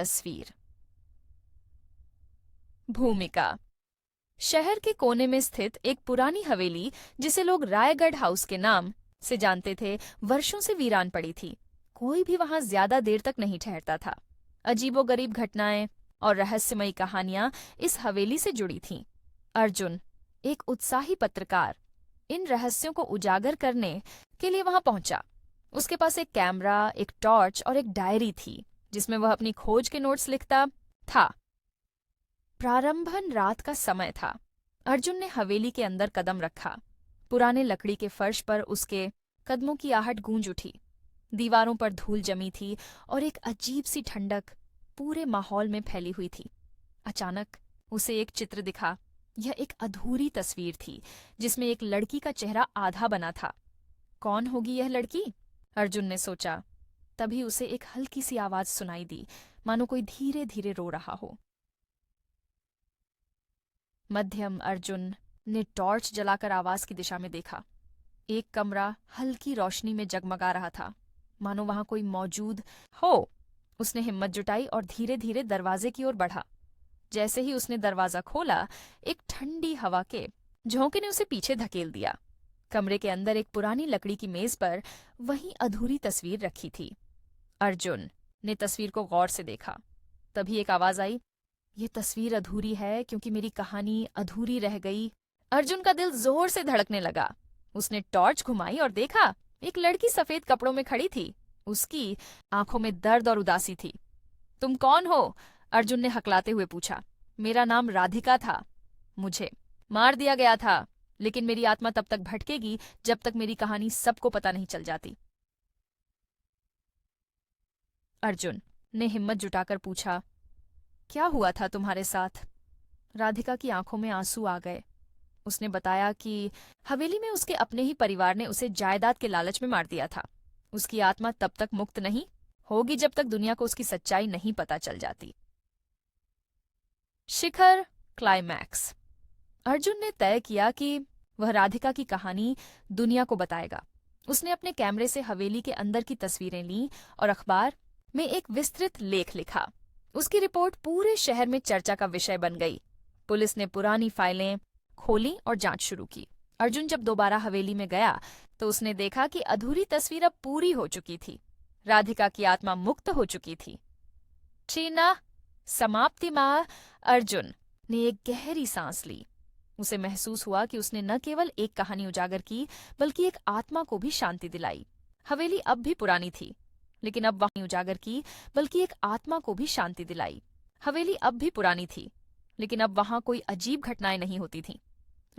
तस्वीर। भूमिका। शहर के कोने में स्थित एक पुरानी हवेली, जिसे लोग रायगढ़ हाउस के नाम से जानते थे, वर्षों से वीरान पड़ी थी। कोई भी वहां ज्यादा देर तक नहीं ठहरता था। अजीबोगरीब घटनाएं और रहस्यमयी कहानियां इस हवेली से जुड़ी थीं। अर्जुन, एक उत्साही पत्रकार, इन रहस्यों को उजागर करने के लिए वहां पहुंचा। उसके पास एक कैमरा, एक टॉर्च और एक डायरी थी, जिसमें वह अपनी खोज के नोट्स लिखता था। प्रारंभन रात का समय था। अर्जुन ने हवेली के अंदर कदम रखा। पुराने लकड़ी के फर्श पर उसके कदमों की आहट गूंज उठी। दीवारों पर धूल जमी थी और एक अजीब सी ठंडक पूरे माहौल में फैली हुई थी। अचानक उसे एक चित्र दिखा। यह एक अधूरी तस्वीर थी, जिसमें एक लड़की का चेहरा आधा बना था। कौन होगी यह लड़की? अर्जुन ने सोचा। तभी उसे एक हल्की सी आवाज सुनाई दी, मानो कोई धीरे धीरे रो रहा हो। मध्यम अर्जुन ने टॉर्च जलाकर आवाज की दिशा में देखा। एक कमरा हल्की रोशनी में जगमगा रहा था, मानो वहां कोई मौजूद हो। उसने हिम्मत जुटाई और धीरे धीरे दरवाजे की ओर बढ़ा। जैसे ही उसने दरवाजा खोला, एक ठंडी हवा के झोंके ने उसे पीछे धकेल दिया। कमरे के अंदर एक पुरानी लकड़ी की मेज पर वही अधूरी तस्वीर रखी थी। अर्जुन ने तस्वीर को गौर से देखा। तभी एक आवाज आई, ये तस्वीर अधूरी है क्योंकि मेरी कहानी अधूरी रह गई। अर्जुन का दिल जोर से धड़कने लगा। उसने टॉर्च घुमाई और देखा, एक लड़की सफेद कपड़ों में खड़ी थी। उसकी आंखों में दर्द और उदासी थी। तुम कौन हो? अर्जुन ने हकलाते हुए पूछा। मेरा नाम राधिका था। मुझे मार दिया गया था, लेकिन मेरी आत्मा तब तक भटकेगी जब तक मेरी कहानी सबको पता नहीं चल जाती। अर्जुन ने हिम्मत जुटाकर पूछा, क्या हुआ था तुम्हारे साथ? राधिका की आंखों में आंसू आ गए। उसने बताया कि हवेली में उसके अपने ही परिवार ने उसे जायदाद के लालच में मार दिया था। उसकी आत्मा तब तक मुक्त नहीं होगी जब तक दुनिया को उसकी सच्चाई नहीं पता चल जाती। शिखर क्लाइमैक्स। अर्जुन ने तय किया कि वह राधिका की कहानी दुनिया को बताएगा। उसने अपने कैमरे से हवेली के अंदर की तस्वीरें लीं और अखबार में एक विस्तृत लेख लिखा। उसकी रिपोर्ट पूरे शहर में चर्चा का विषय बन गई। पुलिस ने पुरानी फाइलें खोली और जांच शुरू की। अर्जुन जब दोबारा हवेली में गया तो उसने देखा कि अधूरी तस्वीर अब पूरी हो चुकी थी। राधिका की आत्मा मुक्त हो चुकी थी। चीना समाप्ति माह। अर्जुन ने एक गहरी सांस ली। उसे महसूस हुआ कि उसने न केवल एक कहानी उजागर की, बल्कि एक आत्मा को भी शांति दिलाई। हवेली अब भी पुरानी थी, लेकिन अब वहां उजागर की, बल्कि एक आत्मा को भी शांति दिलाई। हवेली अब भी पुरानी थी, लेकिन अब वहां कोई अजीब घटनाएं नहीं होती थीं।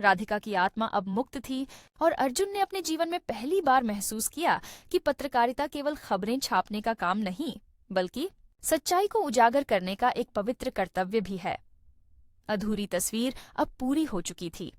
राधिका की आत्मा अब मुक्त थी और अर्जुन ने अपने जीवन में पहली बार महसूस किया कि पत्रकारिता केवल खबरें छापने का काम नहीं, बल्कि सच्चाई को उजागर करने का एक पवित्र कर्तव्य भी है। अधूरी तस्वीर अब पूरी हो चुकी थी।